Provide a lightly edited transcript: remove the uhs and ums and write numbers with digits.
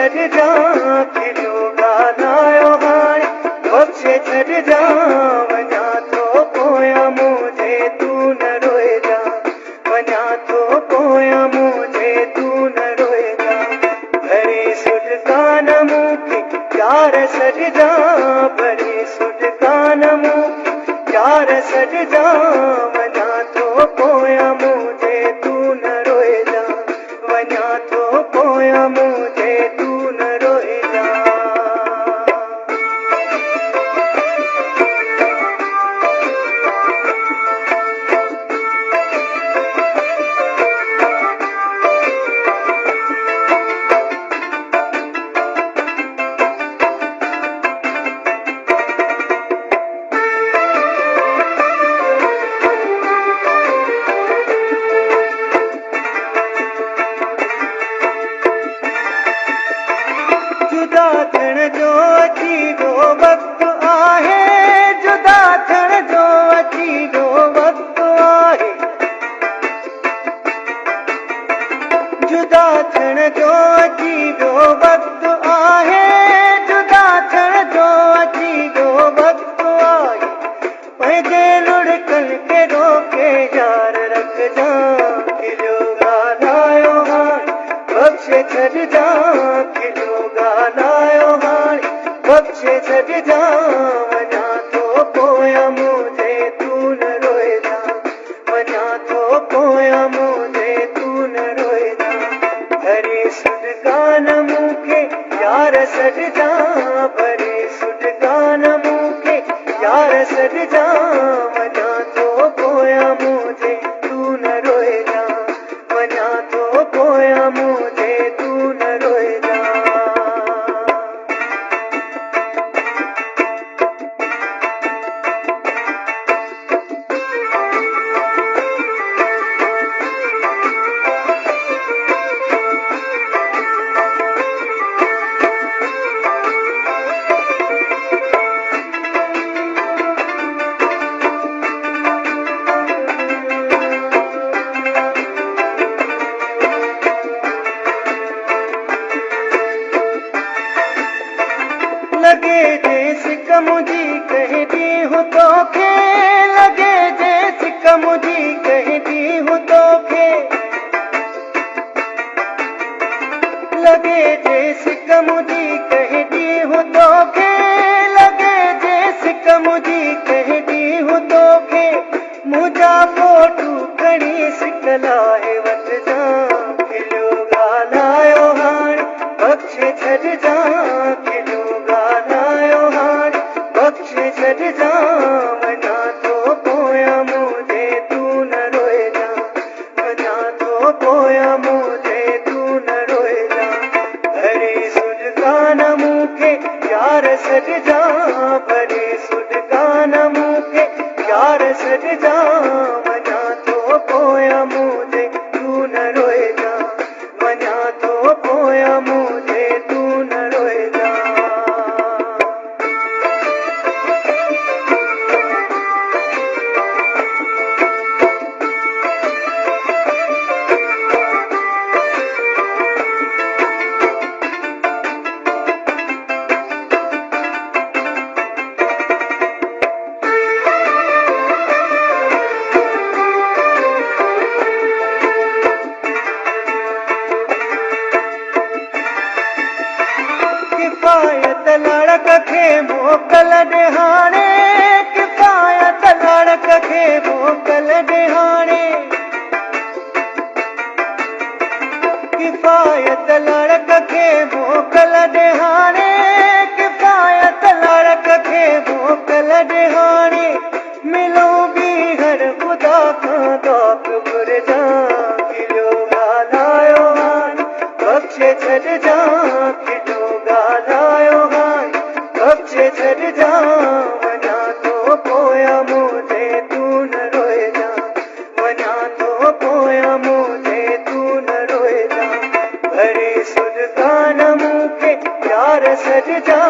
छॾ जा खिलियो ॻाल्हायो हाणे बख़्शे छॾ जा वञा थो पोयां मुंहिंजे तूं न रोइजा वञा थो पोयां मुंहिंजे तूं न रोइजा भरे सुठ कान मूंखे यार छॾ जा भरे सुठ कान मूंखे यार छॾ जा वञा थो पोयां मुंहिंजे तूं न रोइजा वञा थो पोयां मुंहिंजे तूं न रोइजा जुदा थियण जो अची वियो वक़्तु आहे जुदा थियण जो अची वियो वक़्तु आहे जुदा थियण जो अची वियो वक़्तु आहे जुदा थियण जो अची वियो वक़्तु आहे पंहिंजे लुड़कन खे रोके यार रखजा खिलियो ॻाल्हायो हाणे बख़्शे छॾ जा खिलियो ॻाल्हायो हाणे बख़्शे छॾ जा वञा थो पोयां मुंहिंजे तूं न रोइजा वञा थो पोयां मुंहिंजे तूं न रोइजा भरे सुठ कान मूंखे यार छॾ जा भरे सुठ कान मूंखे यार छॾ जा वञा थो पोयां मुंहिंजे तूं न रोइजा वञा थो पोयां मुंहिंजे तूं न रोइजा लगे जे सिक मुझी कहती हूँ तोखे लगे जे सिक मुझी कहती हूँ तोखे लगे जे सिक मुझी कहती हूँ तोखे लगे जे सिक मुझी कहती हूँ तोखे मुझा फोटू खणी सिक लाहे वठ जा खिलियो ॻाल्हायो हाणे बख़्शे छॾ जा खिलियो ॻाल्हायो हाणे बख़्शे छॾ जा वञा थो पोयां मुंहिंजे तूं न रोइजा वञा थो पोयां मुंहिंजे तूं न रोइजा भरे सुठ कान मूंखे यार छॾ जा भरे सुठ कान मूंखे यार छॾ जा वञा थो पोयां मुंहिंजे तूं न रोइजा वञा थो पोयां मुंहिंजे तूं न रोइजा किफ़ायत लड़क खे मोकल ॾे हाणे किफ़ायत लड़क खे मोकल ॾे हाणे किफ़ायत लड़क खे मोकल ॾे हाणे किफ़ायत लड़क खे मोकल ॾे हाणे मिलो ॿीहर ख़ुदा खां दाप घुरिजा खिलियो ॻाल्हायो हाणे बख़्शे छॾ जा खिलियो ॻाल्हायो हाणे बख़्शे छॾ जा वञा थो पोयां मुंहिंजे तूं न रोइजा वञा थो पोयां मुंहिंजे तूं न रोइजा भरे सुठ कान मूंखे यार छॾ जा